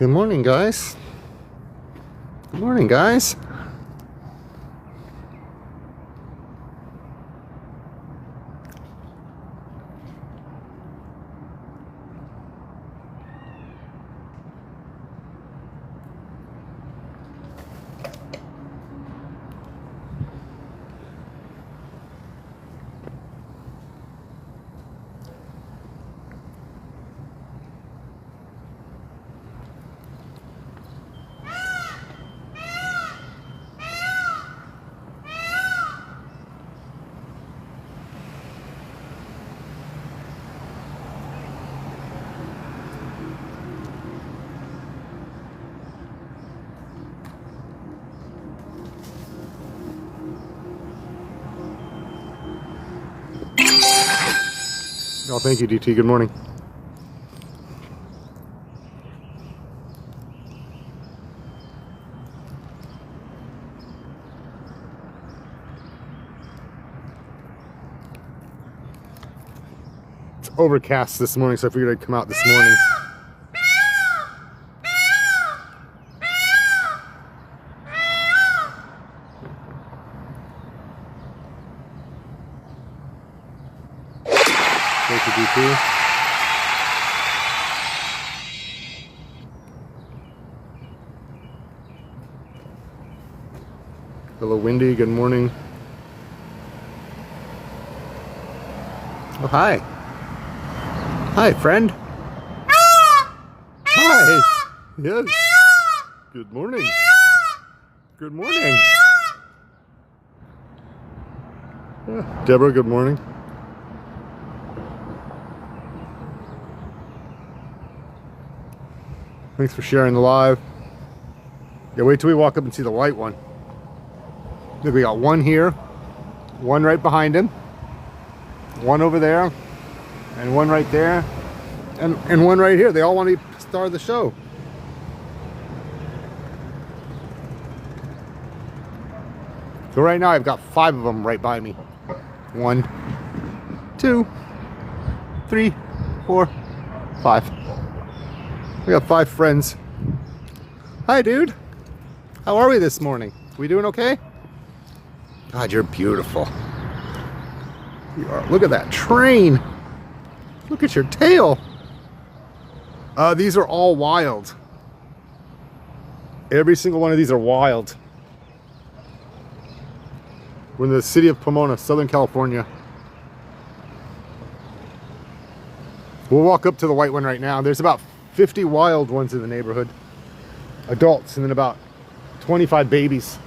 Good morning, guys. Good morning, guys. Oh, thank you, DT. Good morning. It's overcast this morning, so I figured I'd come out this morning. Thank you, DT. Hello, Wendy. Good morning. Oh, hi. Hi, friend. Hi. Yes. Good morning. Good morning. Deborah, good morning. Thanks for sharing the live. Yeah, wait till we walk up and see the white one. Look, we got one here, one right behind him, one over there, and one right there, and one right here. They all want to be star of the show. So right now I've got 5 of them right by me. 1, 2, 3, 4, 5. We got 5 friends. Hi, dude. How are we this morning? We doing okay? God, you're beautiful. You are. Look at that train. Look at your tail. These are all wild. Every single one of these are wild. We're in the city of Pomona, Southern California. We'll walk up to the white one right now. There's about 50 wild ones in the neighborhood. Adults, and then about 25 babies.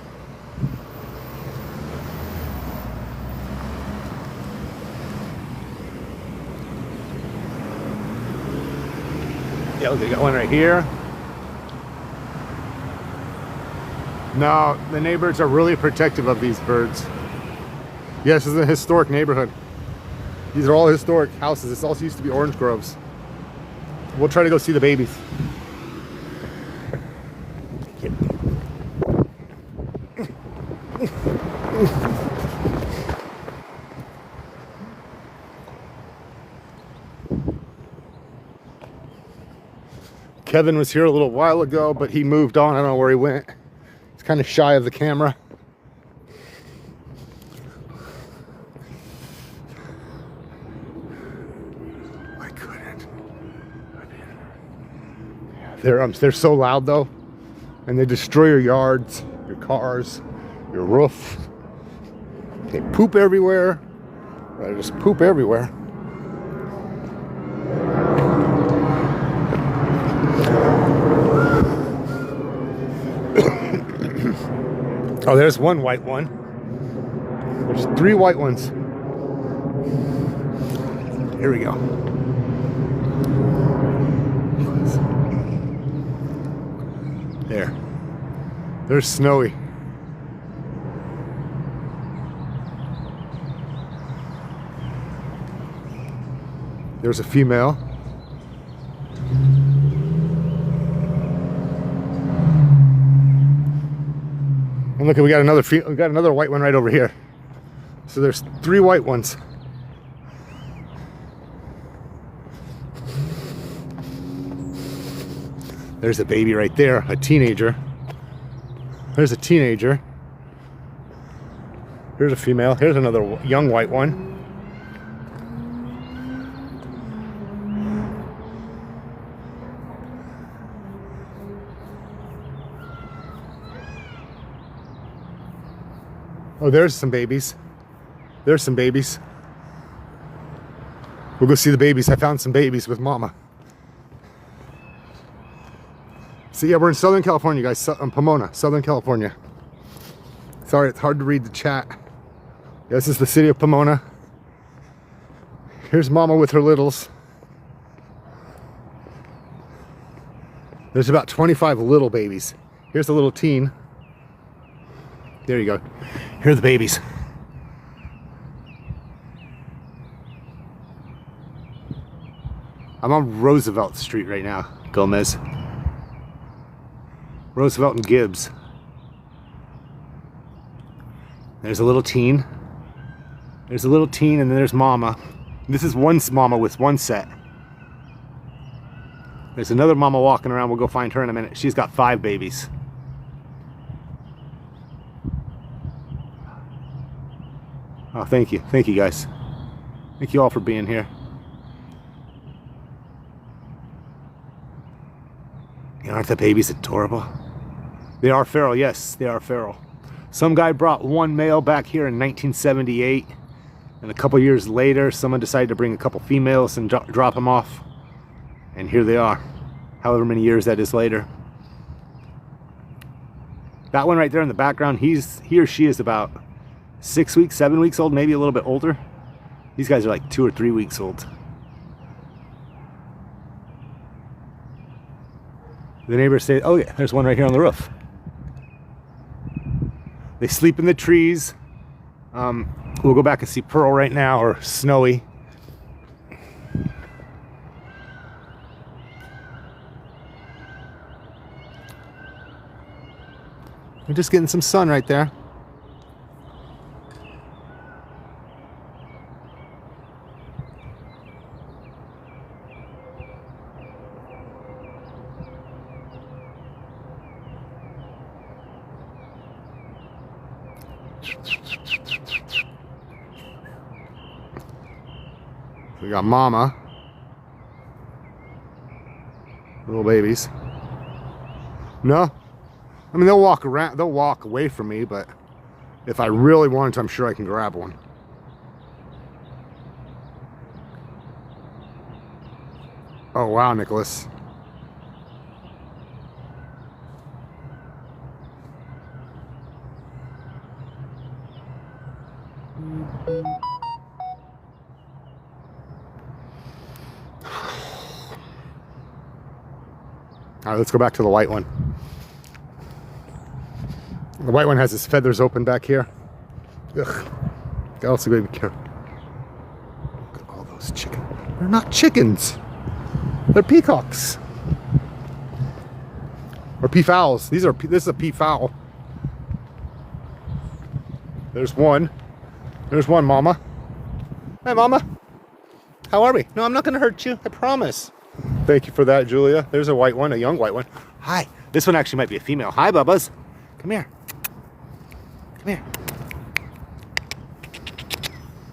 Yeah, look, they got one right here. No, the neighbors are really protective of these birds. Yes, this is a historic neighborhood. These are all historic houses. This also used to be orange groves. We'll try to go see the babies. Kevin was here a little while ago, but he moved on. I don't know where he went. He's kind of shy of the camera. I couldn't. They're so loud though, and they destroy your yards, your cars, your roof. They poop everywhere. They just poop everywhere. Oh, there's one white one. There's 3 white ones. Here we go. There. There's Snowy. There's a female. And look, we got another white one right over here. So there's 3 white ones. There's a baby right there, a teenager. There's a teenager. Here's a female. Here's another young white one. Oh, there's some babies. There's some babies. We'll go see the babies. I found some babies with mama. So yeah, we're in Southern California, guys. Pomona, Southern California. Sorry, it's hard to read the chat. This is the city of Pomona. Here's mama with her littles. There's about 25 little babies. Here's a little teen. There you go. Here are the babies. I'm on Roosevelt Street right now, Gomez. Roosevelt and Gibbs. There's a little teen. There's a little teen, and then there's mama. This is one mama with one set. There's another mama walking around. We'll go find her in a minute. She's got 5 babies. Oh, thank you. Thank you, guys. Thank you all for being here. Aren't the babies adorable? They are feral, yes, they are feral. Some guy brought one male back here in 1978, and a couple years later, someone decided to bring a couple females and drop them off. And here they are, however many years that is later. That one right there in the background, he or she is about 6 weeks, 7 weeks old, maybe a little bit older. These guys are like 2 or 3 weeks old. The neighbors say, oh yeah, there's one right here on the roof. They sleep in the trees. We'll go back and see Pearl right now, or Snowy. We're just getting some sun right there. We got mama, little babies. No, I mean, they'll walk around, they'll walk away from me, but if I really wanted to, I'm sure I can grab one. Oh wow, Nicholas. All right, let's go back to the white one. The white one has his feathers open back here. Ugh. Also gotta be careful. Look at all those chickens. They're not chickens. They're peacocks. Or peafowls. This is a peafowl. There's one. There's one, mama. Hi, mama. How are we? No, I'm not gonna hurt you. I promise. Thank you for that, Julia. There's a white one, a young white one. Hi. This one actually might be a female. Hi, Bubbas. Come here. Come here.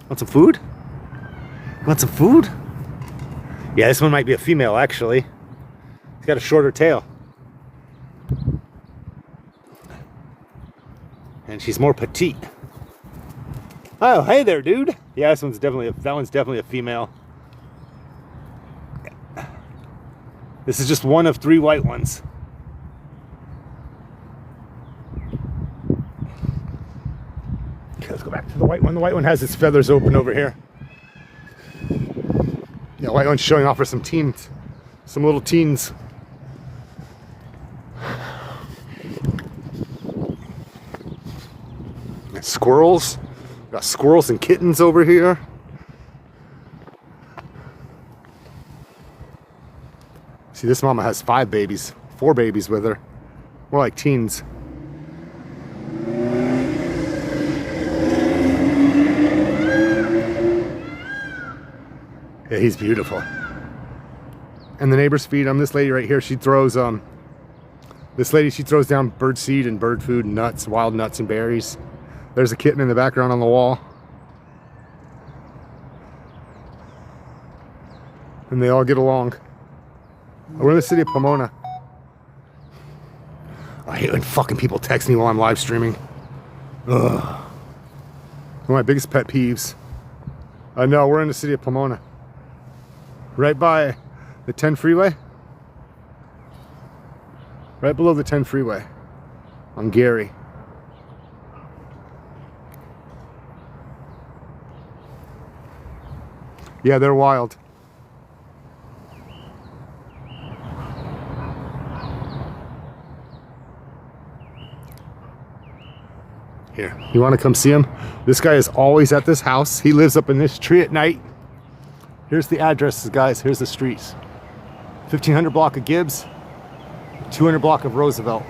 Want some food? Want some food? Yeah, this one might be a female, actually. It's got a shorter tail. And she's more petite. Oh, hey there, dude. Yeah, that one's definitely a female. This is just one of 3 white ones. Okay, let's go back to the white one. The white one has its feathers open over here. Yeah, white one's showing off for some teens. Some little teens. And squirrels. Got squirrels and kittens over here. See, this mama has 5 babies, 4 babies with her. More like teens. Yeah, he's beautiful. And the neighbors feed him. This lady right here, she throws This lady, she throws down bird seed and bird food, nuts, wild nuts and berries. There's a kitten in the background on the wall. And they all get along. We're in the city of Pomona. I hate when fucking people text me while I'm live streaming. Ugh. One of my biggest pet peeves. No, we're in the city of Pomona. Right by the 10 freeway. Right below the 10 freeway. On Gary. Yeah, they're wild. Here, you want to come see him? This guy is always at this house. He lives up in this tree at night. Here's the addresses, guys. Here's the streets. 1500 block of Gibbs, 200 block of Roosevelt.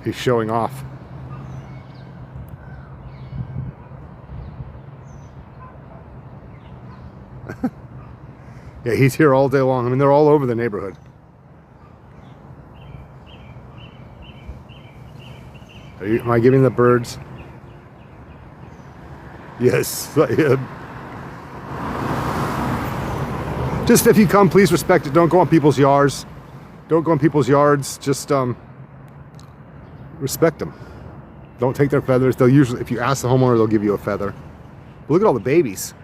He's showing off. Yeah, he's here all day long. I mean, they're all over the neighborhood. Am I giving the birds? Yes, I am. Just if you come, please respect it. Don't go on people's yards. Don't go on people's yards. Just respect them. Don't take their feathers. They'll usually, if you ask the homeowner, they'll give you a feather. But look at all the babies.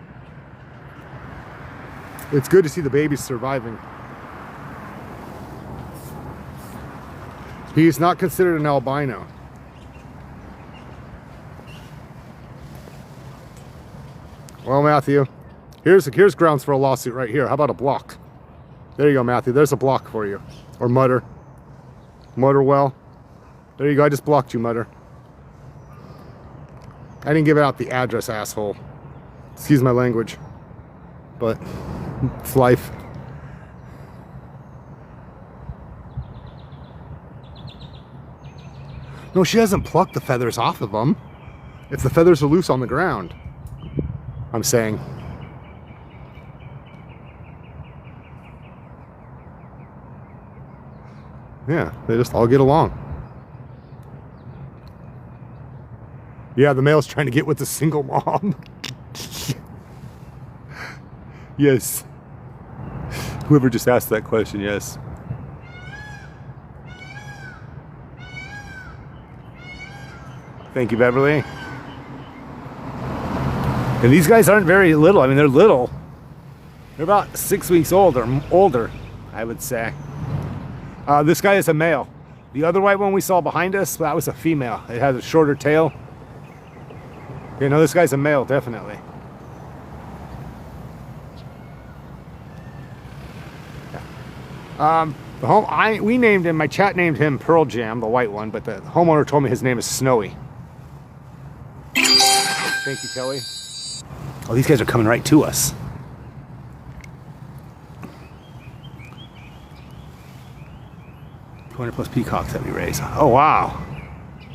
It's good to see the babies surviving. He's not considered an albino. Well, Matthew, here's grounds for a lawsuit right here. How about a block? There you go, Matthew. There's a block for you. Or Mutter. Mutterwell. There you go. I just blocked you, Mutter. I didn't give out the address, asshole. Excuse my language. But it's life. No, she hasn't plucked the feathers off of them. If the feathers are loose on the ground, I'm saying. Yeah, they just all get along. Yeah, the male's trying to get with the single mom. Yes. Whoever just asked that question, yes. Thank you, Beverly. And these guys aren't very little. I mean, they're little. They're about 6 weeks old or older, I would say. This guy is a male. The other white one we saw behind us, that was a female. It has a shorter tail. You know, this guy's a male, definitely. We named him, my chat named him Pearl Jam, the white one, but the homeowner told me his name is Snowy. Thank you, Kelly. Oh, these guys are coming right to us. +200 peacocks that we raise. Oh, wow.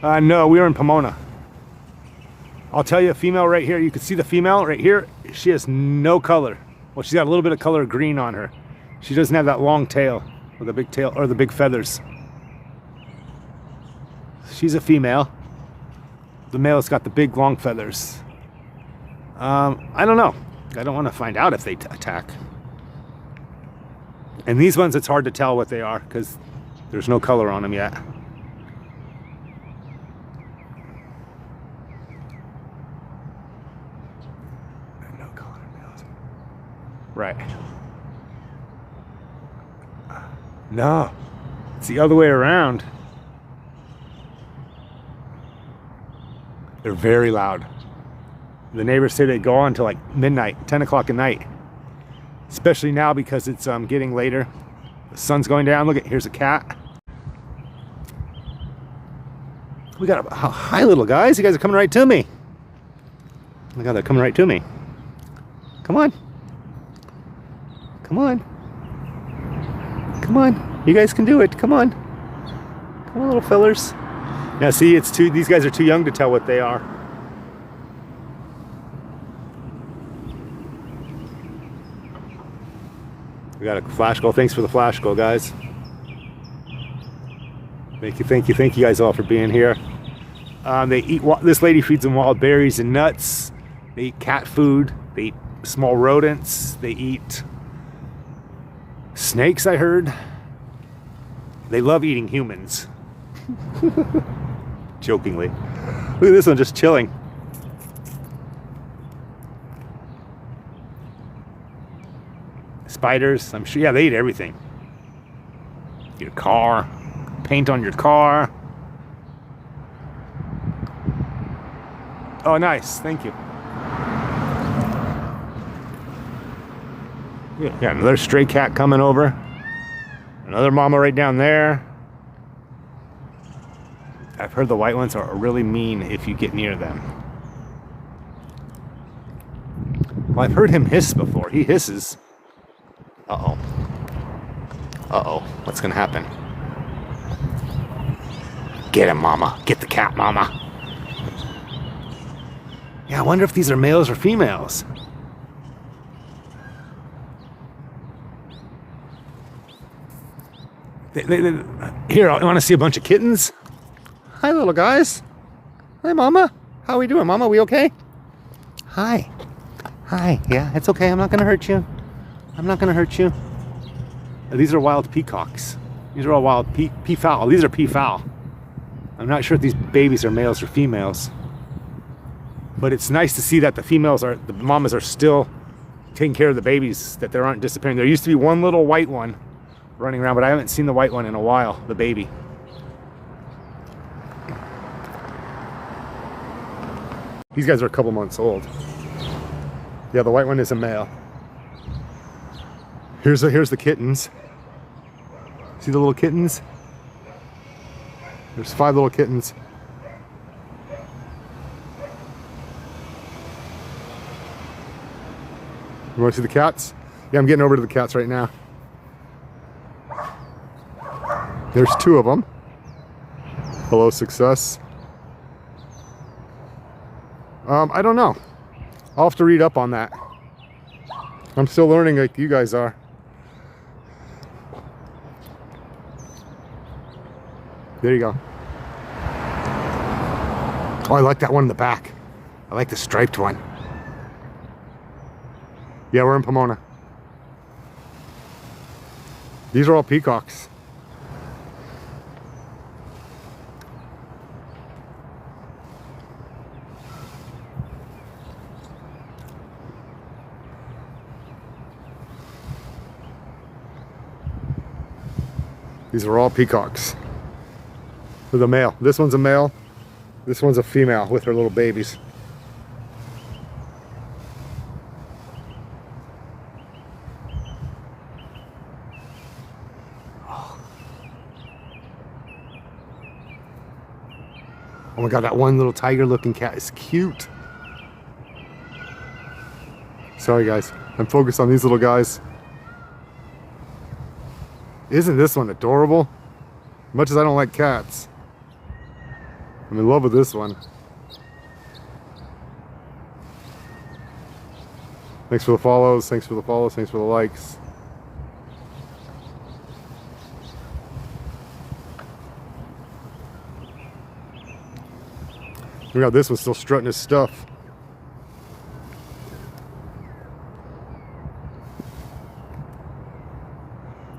No, we are in Pomona. I'll tell you, a female right here. You can see the female right here. She has no color. Well, she's got a little bit of color green on her. She doesn't have that long tail, or the big tail, or the big feathers. She's a female. The male's got the big long feathers. I don't know. I don't want to find out if they attack. And these ones, it's hard to tell what they are because there's no color on them yet. No color males. Right. No, it's the other way around. They're very loud. The neighbors say they go on till like midnight, 10 o'clock at night. Especially now because it's getting later. The sun's going down. Look at, here's a cat. We got hi little guys. You guys are coming right to me. Oh my God, they're coming right to me. Come on. Come on. Come on. You guys can do it. Come on. Come on, little fellers. Now see, these guys are too young to tell what they are. We got a flash goal. Thanks for the flash goal, guys. Thank you guys all for being here. They eat. This lady feeds them wild berries and nuts. They eat cat food. They eat small rodents. They eat snakes, I heard. They love eating humans. Jokingly. Look at this one just chilling. Spiders, I'm sure. Yeah, they eat everything. Your car, paint on your car. Oh, nice. Thank you. Yeah, another stray cat coming over. Another mama right down there. I've heard the white ones are really mean if you get near them. Well, I've heard him hiss before. He hisses. Uh-oh. Uh-oh. What's gonna happen? Get him, mama. Get the cat, mama. Yeah, I wonder if these are males or females. Here, I want to see a bunch of kittens. Hi, little guys. Hi, mama. How are we doing, mama? We okay? Hi. Hi. Yeah, it's okay. I'm not going to hurt you. I'm not going to hurt you. These are wild peacocks. These are all wild peafowl. These are peafowl. I'm not sure if these babies are males or females. But it's nice to see that the mamas are still taking care of the babies, that they aren't disappearing. There used to be one little white one running around, but I haven't seen the white one in a while, the baby. These guys are a couple months old. Yeah, the white one is a male. Here's the kittens. See the little kittens? There's 5 little kittens. You want to see the cats? Yeah, I'm getting over to the cats right now. There's 2 of them. Hello, success. I don't know. I'll have to read up on that. I'm still learning like you guys are. There you go. Oh, I like that one in the back. I like the striped one. Yeah, we're in Pomona. These are all peacocks. These are all peacocks. With a male. This one's a male. This one's a female with her little babies. Oh my god, that one little tiger looking cat is cute. Sorry guys, I'm focused on these little guys. Isn't this one adorable? As much as I don't like cats, I'm in love with this one. Thanks for the follows, thanks for the follows, thanks for the likes. We got this one still strutting his stuff.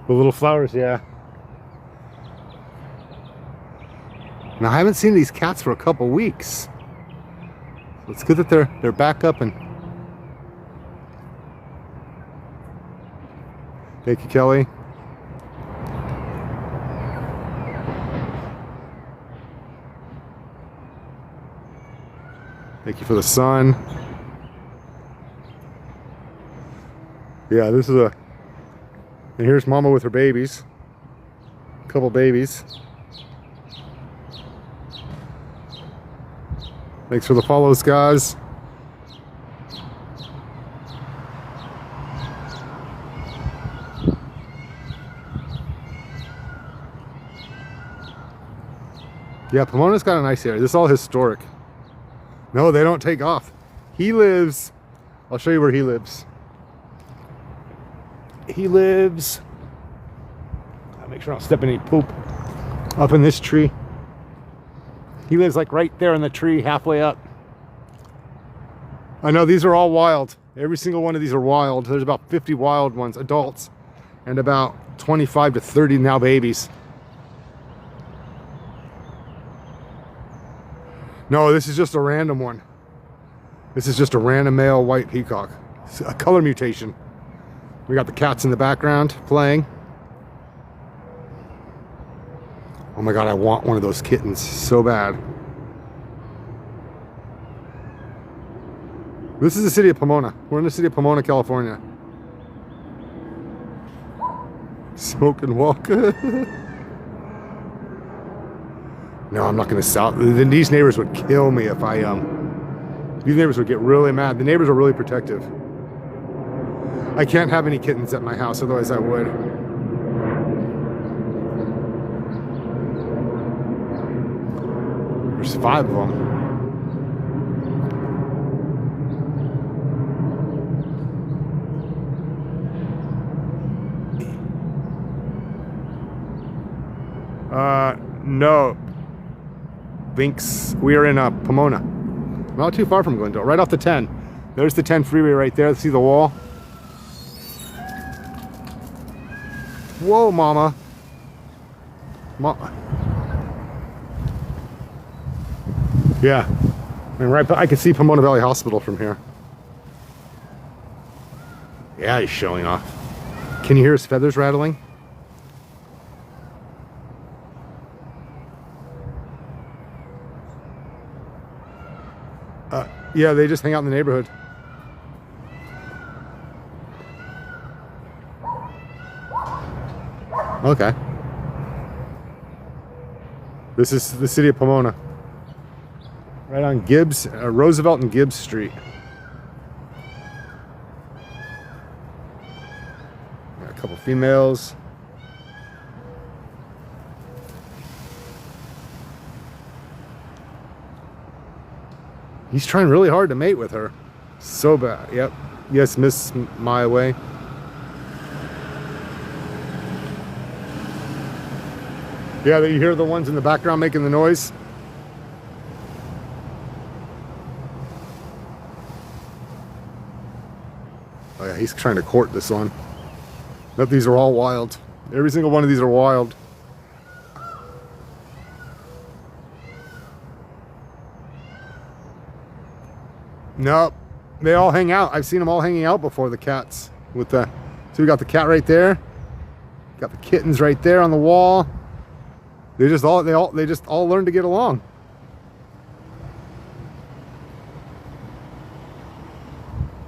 The little flowers, yeah. Now I haven't seen these cats for a couple weeks. So it's good that they're back up and. Thank you, Kelly. Thank you for the sun. Yeah, this is a. And here's Mama with her babies. A couple babies. Thanks for the follows, guys. Yeah, Pomona's got a nice area. This is all historic. No, they don't take off. He lives. I'll show you where he lives. he lives, I'll make sure I don't step in any poop, up in this tree. He lives like right there in the tree, halfway up. I know these are all wild. Every single one of these are wild. There's about 50 wild ones, adults, and about 25 to 30 now babies. No, this is just a random one. This is just a random male white peacock. It's a color mutation. We got the cats in the background playing. Oh my God, I want one of those kittens so bad. This is the city of Pomona. We're in the city of Pomona, California. Smoke and walk. No, I'm not gonna sell. These neighbors would kill me if I, these neighbors would get really mad. The neighbors are really protective. I can't have any kittens at my house, otherwise I would. There's 5 of them. No. Binks. We are in Pomona. Not too far from Glendale. Right off the 10. There's the 10 freeway right there. See the wall? Whoa, mama. Yeah. I mean, right, I can see Pomona Valley Hospital from here. Yeah, he's showing off. Can you hear his feathers rattling? Yeah, they just hang out in the neighborhood. Okay. This is the city of Pomona. Right on Gibbs, Roosevelt and Gibbs Street. Got a couple females. He's trying really hard to mate with her. So bad. Yep. Yes, Miss My Way. Yeah, you hear the ones in the background making the noise? Oh yeah, he's trying to court this one. Nope, these are all wild. Every single one of these are wild. Nope, they all hang out. I've seen them all hanging out before, the cats. With the, so we got the cat right there. Got the kittens right there on the wall. They just all learn to get along.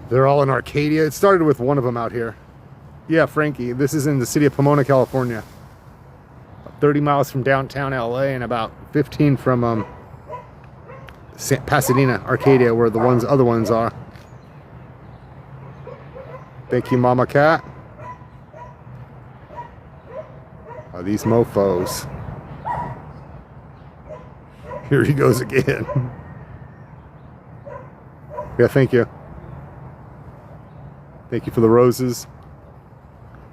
They're all in Arcadia. It started with one of them out here. Yeah, Frankie. This is in the city of Pomona, California. About 30 miles from downtown LA and about 15 from Pasadena, Arcadia, where the other ones are. Thank you, Mama Cat. Oh, these mofos. Here he goes again. Yeah, thank you. Thank you for the roses.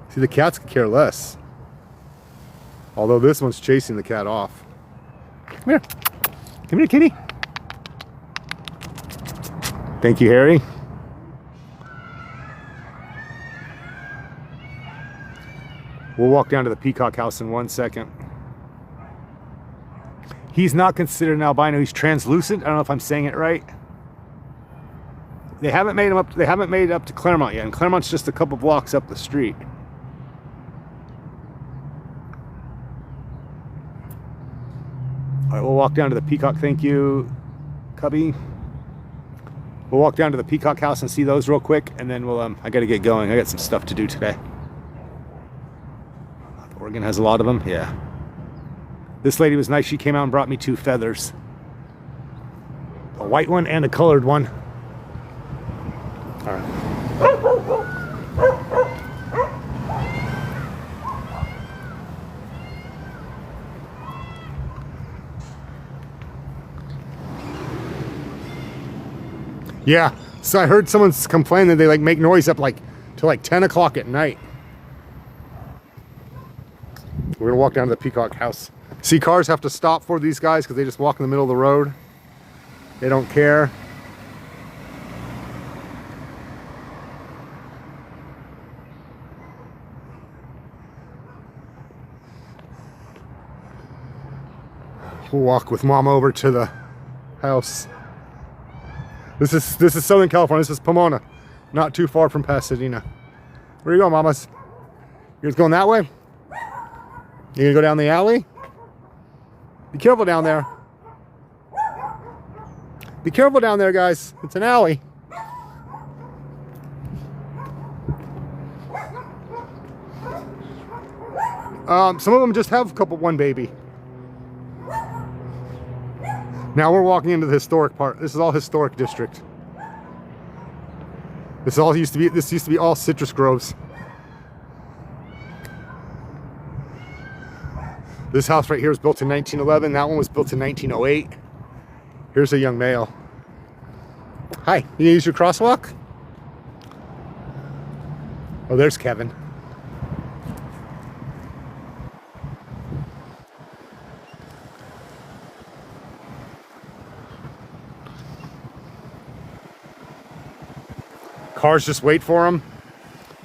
See, the cats could care less. Although this one's chasing the cat off. Come here. Come here, kitty. Thank you, Harry. We'll walk down to the peacock house in 1 second. He's not considered an albino. He's translucent. I don't know if I'm saying it right. They haven't made him up. They haven't made it up to Claremont yet, and Claremont's just a couple blocks up the street. All right, we'll walk down to the peacock. Thank you, Cubby. We'll walk down to the peacock house and see those real quick, and then we'll. I got to get going. I got some stuff to do today. Oregon has a lot of them. Yeah. This lady was nice. She came out and brought me 2 feathers. A white one and a colored one. All right. Yeah. So I heard someone complain that they like make noise up like till like 10 o'clock at night. We're gonna walk down to the Peacock House. See, cars have to stop for these guys because they just walk in the middle of the road. They don't care. We'll walk with Mom over to the house. This is Southern California. This is Pomona, not too far from Pasadena. Where you going, mamas? You guys going that way? You gonna go down the alley? Be careful down there. Be careful down there, guys. It's an alley. Some of them just have one baby. Now we're walking into the historic part. This is all historic district. This used to be all citrus groves. This house right here was built in 1911. That one was built in 1908. Here's a young male. Hi, you use your crosswalk? Oh, there's Kevin. Cars just wait for them.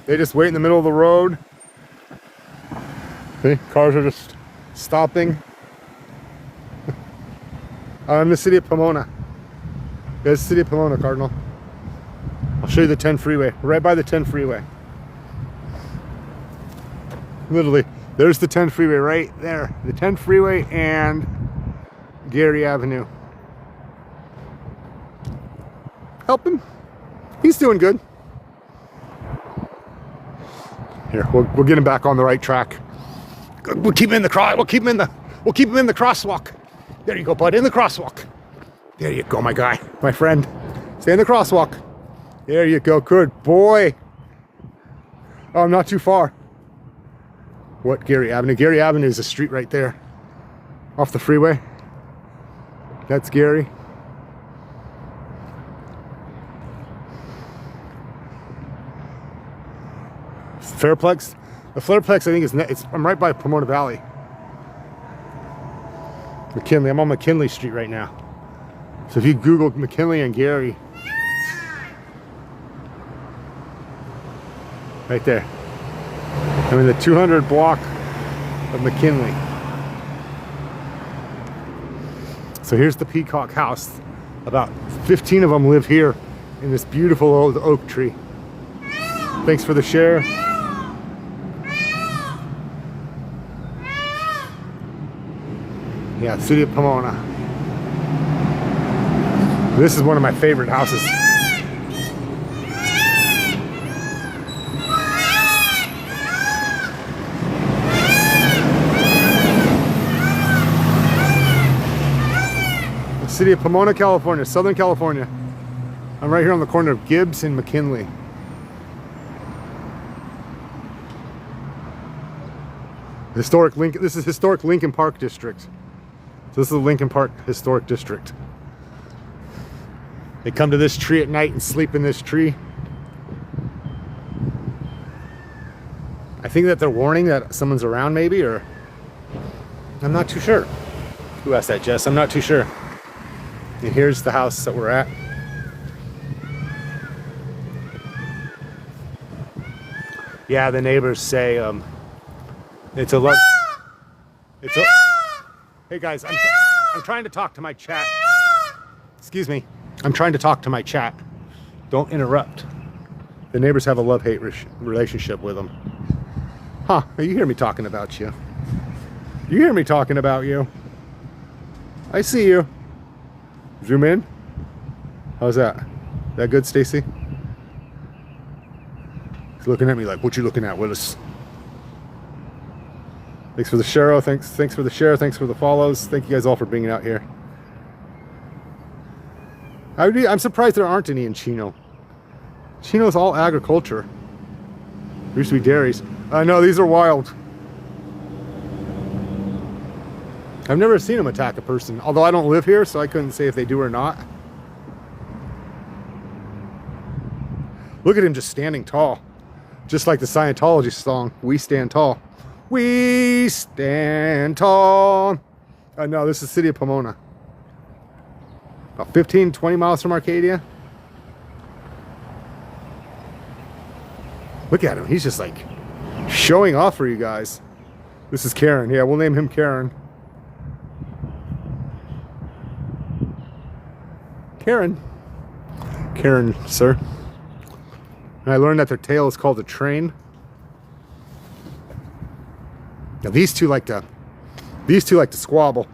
They just wait in the middle of the road. See, cars are just stopping. I'm in the city of Pomona. There's the city of Pomona, Cardinal. I'll show you the 10 freeway. Right by the 10 freeway. Literally, there's the 10 freeway right there. The 10 freeway and Gary Avenue. Help him. He's doing good. Here, we'll get him back on the right track. We'll keep him in the crosswalk. There you go, bud. In the crosswalk. There you go, my guy, my friend. Stay in the crosswalk. There you go. Good boy. Oh, I'm not too far. What, Gary Avenue? Gary Avenue is a street right there, off the freeway. That's Gary. Fairplex. The Fairplex, I think, I'm right by Pomona Valley. McKinley. I'm on McKinley Street right now. So if you Google McKinley and Gary, right there. I'm in the 200 block of McKinley. So here's the Peacock House. About 15 of them live here in this beautiful old oak tree. Thanks for the share. Yeah, city of Pomona. This is one of my favorite houses. The city of Pomona, California, Southern California. I'm right here on the corner of Gibbs and McKinley. Historic Lincoln. This is historic Lincoln Park District. So this is the Lincoln Park Historic District. They come to this tree at night and sleep in this tree. I think that they're warning that someone's around, maybe, or I'm not too sure. Who asked that, Jess? I'm not too sure. And here's the house that we're at. Yeah, the neighbors say it's a lot. It's a. Hey guys, I'm trying to talk to my chat. Excuse me. I'm trying to talk to my chat. Don't interrupt. The neighbors have a love-hate relationship with them. Huh, you hear me talking about you. You hear me talking about you. I see you. Zoom in. How's that? That good, Stacy? He's looking at me like, what you looking at, Willis? Thanks for the share. Thanks for the share. Thanks for the follows. Thank you guys all for being out here. I'm surprised there aren't any in Chino. Chino's all agriculture. There used to be dairies. No, these are wild. I've never seen them attack a person, although I don't live here, so I couldn't say if they do or not. Look at him just standing tall. Just like the Scientology song, We Stand Tall. We stand tall. No, this is the city of Pomona. About 15, 20 miles from Arcadia. Look at him. He's just like showing off for you guys. This is Karen. Yeah, we'll name him Karen. Karen. Karen, sir. And I learned that their tail is called a train. Now these two like to squabble.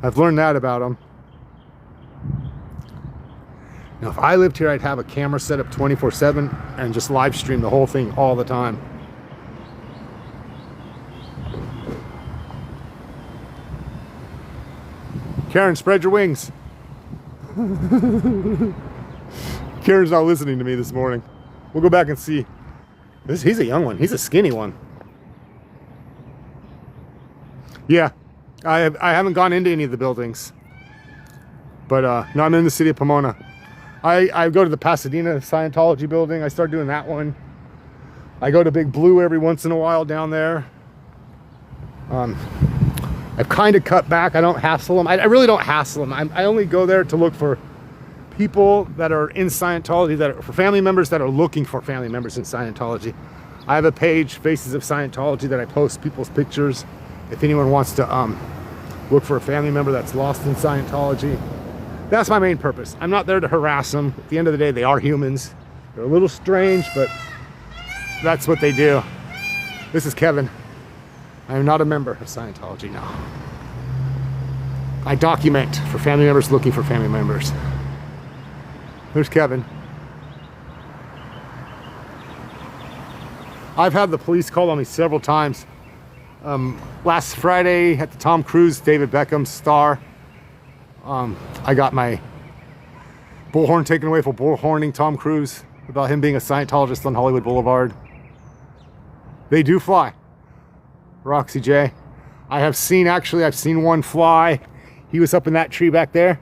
I've learned that about them. Now if I lived here, I'd have a camera set up 24/7 and just live stream the whole thing all the time. Karen, spread your wings. Karen's not listening to me this morning. We'll go back and see. He's a young one. He's a skinny one. Yeah, I haven't gone into any of the buildings. But no, I'm in the city of Pomona. I go to the Pasadena Scientology building. I start doing that one. I go to Big Blue every once in a while down there. I've kind of cut back. I don't hassle them. I really don't hassle them. I only go there to look for people that are in Scientology, for family members that are looking for family members in Scientology. I have a page, Faces of Scientology, that I post people's pictures. If anyone wants to look for a family member that's lost in Scientology. That's my main purpose. I'm not there to harass them. At the end of the day, they are humans. They're a little strange, but that's what they do. This is Kevin. I am not a member of Scientology, no. I document for family members looking for family members. There's Kevin. I've had the police call on me several times. Last Friday at the Tom Cruise, David Beckham star, I got my bullhorn taken away for bullhorning Tom Cruise about him being a Scientologist on Hollywood Boulevard. They do fly. Roxy J. I've seen one fly. He was up in that tree back there,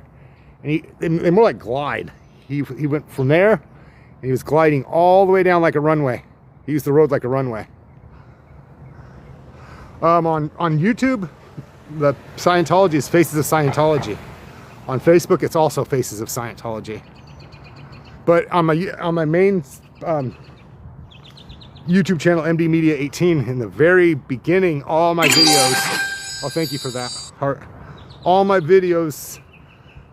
and they more like glide. He went from there, and he was gliding all the way down like a runway. He used the road like a runway. On YouTube, the Scientology is Faces of Scientology. On Facebook, it's also Faces of Scientology. But on my main YouTube channel, MD Media 18, in the very beginning, all my videos, oh, thank you for that heart. All my videos,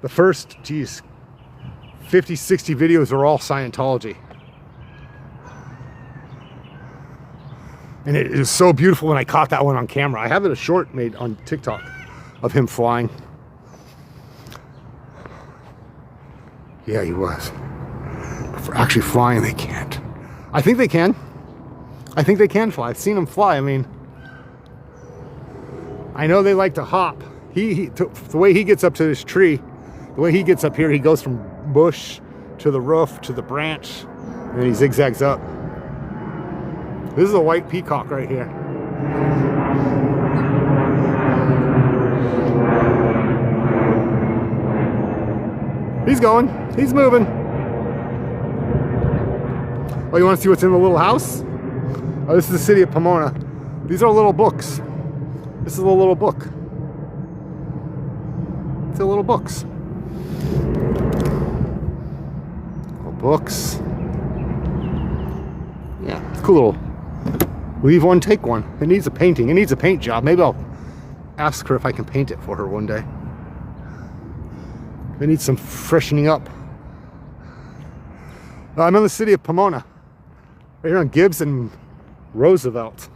the first, 50, 60 videos are all Scientology. And it is so beautiful when I caught that one on camera. I have a short made on TikTok of him flying. Yeah, he was. But for actually flying, they can't. I think they can. I think they can fly. I've seen them fly. I mean, I know they like to hop. The way he gets up to this tree, the way he gets up here, he goes from bush to the roof to the branch, and then he zigzags up. This is a white peacock right here. He's going. He's moving. Oh, you want to see what's in the little house? Oh, this is the city of Pomona. These are little books. This is a little book. It's a little books. Little books. Yeah, it's cool little. Leave one, take one. It needs a painting. It needs a paint job. Maybe I'll ask her if I can paint it for her one day. It needs some freshening up. I'm in the city of Pomona. Right here on Gibbs and Roosevelt.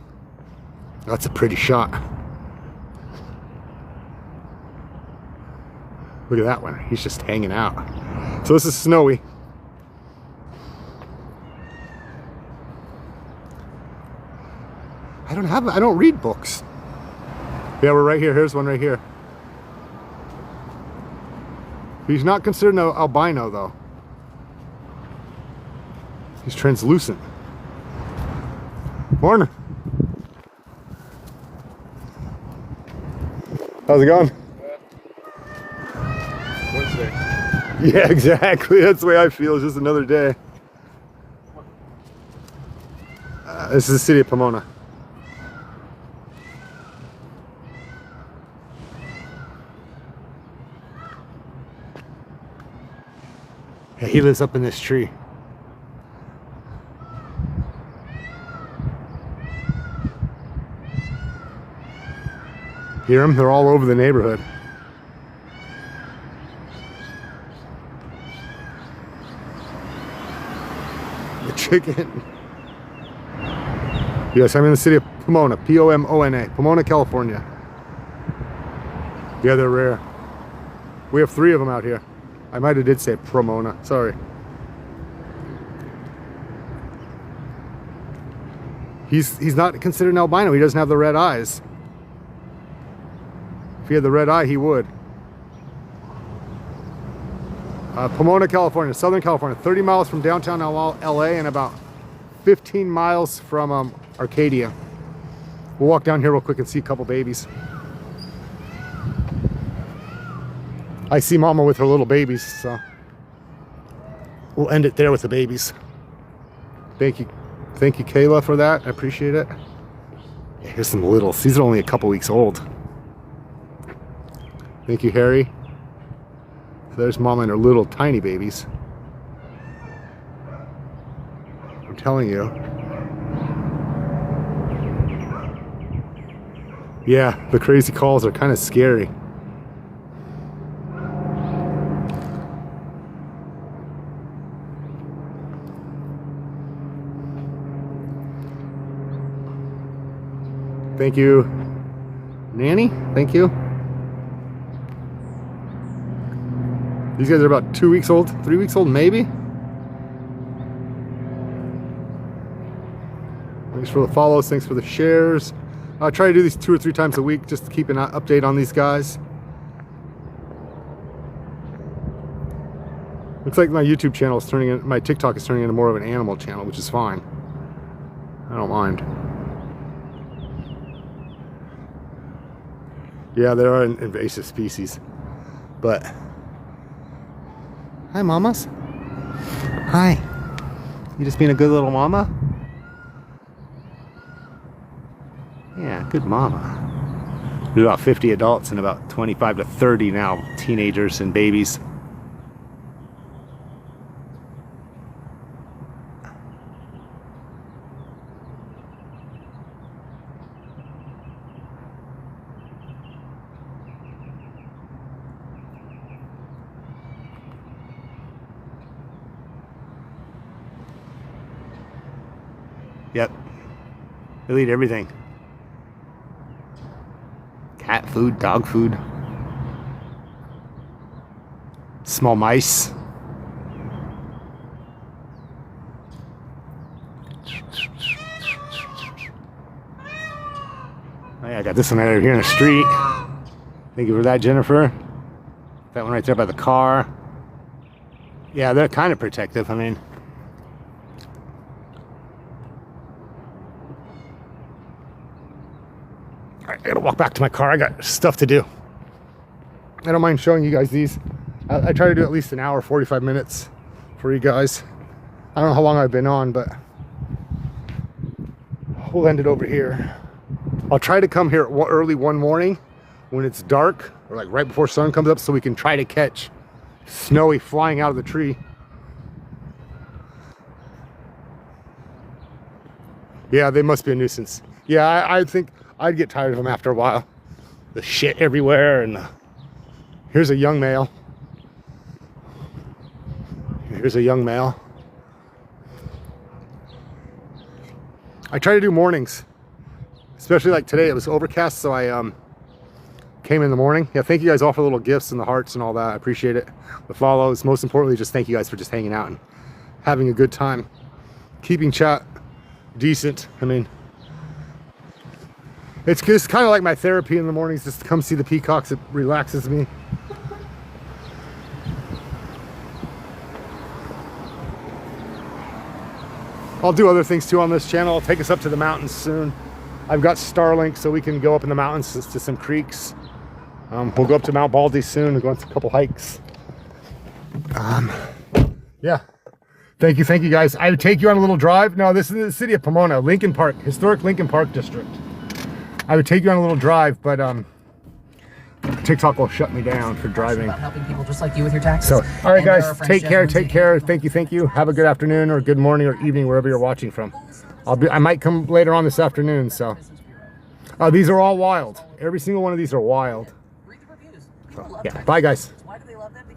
That's a pretty shot. Look at that one. He's just hanging out. So this is snowy. I don't read books. Yeah, we're right here. Here's one right here. He's not considered an albino though. He's translucent. Morning. How's it going? Wednesday. Yeah, exactly. That's the way I feel. It's just another day. This is the city of Pomona. He lives up in this tree. Hear them? They're all over the neighborhood. The chicken. Yes, I'm in the city of Pomona. P-O-M-O-N-A. Pomona, California. Yeah, they're rare. We have 3 of them out here. I might have did say Pomona. Sorry. He's not considered an albino. He doesn't have the red eyes. If he had the red eye, he would. Pomona, California, Southern California, 30 miles from downtown LA and about 15 miles from Arcadia. We'll walk down here real quick and see a couple babies. I see Mama with her little babies, so we'll end it there with the babies. Thank you, Kayla, for that. I appreciate it. Yeah, here's some littles. These are only a couple weeks old. Thank you, Harry. So there's Mama and her little tiny babies. I'm telling you. Yeah, the crazy calls are kind of scary. Thank you, Nanny. Thank you. These guys are about 2 weeks old, 3 weeks old, maybe. Thanks for the follows. Thanks for the shares. I try to do these 2 or 3 times a week just to keep an update on these guys. Looks like my YouTube channel is turning in, my TikTok is turning into more of an animal channel, which is fine. I don't mind. Yeah, they are an invasive species, but hi, mamas. Hi. You just being a good little mama? Yeah, good mama. There's about 50 adults and about 25 to 30 now teenagers and babies. Yep. They'll eat everything. Cat food, dog food. Small mice. Oh yeah, I got this one right here in the street. Thank you for that, Jennifer. That one right there by the car. Yeah, they're kind of protective. I mean, I gotta walk back to my car. I got stuff to do. I don't mind showing you guys these. I try to do at least an hour, 45 minutes for you guys. I don't know how long I've been on, but we'll end it over here. I'll try to come here early one morning when it's dark, or like right before sun comes up, so we can try to catch Snowy flying out of the tree. Yeah, they must be a nuisance. Yeah, I think I'd get tired of them after a while. The shit everywhere, and here's a young male. Here's a young male. I try to do mornings, especially like today. It was overcast, so I came in the morning. Yeah, thank you guys all for the little gifts and the hearts and all that. I appreciate it. The follows. Most importantly, just thank you guys for just hanging out and having a good time, keeping chat decent. I mean, it's just kind of like my therapy in the mornings, just to come see the peacocks. It relaxes me. I'll do other things too on this channel. I'll take us up to the mountains soon. I've got Starlink, so we can go up in the mountains to some creeks. We'll go up to Mount Baldy soon and go on a couple hikes. Yeah. Thank you guys. I would take you on a little drive. No, this is the city of Pomona, Lincoln Park, historic Lincoln Park district. I would take you on a little drive, but TikTok will shut me down for driving. About helping people just like you with your taxes. So, all right, And there guys, are friends take Jeff care. and Take Lindsay. care. Thank you. Have a good afternoon or good morning or evening wherever you're watching from. I might come later on this afternoon. So, these are all wild. Every single one of these are wild. Read the reviews. So, People love yeah. them. Bye, guys. Why do they love them?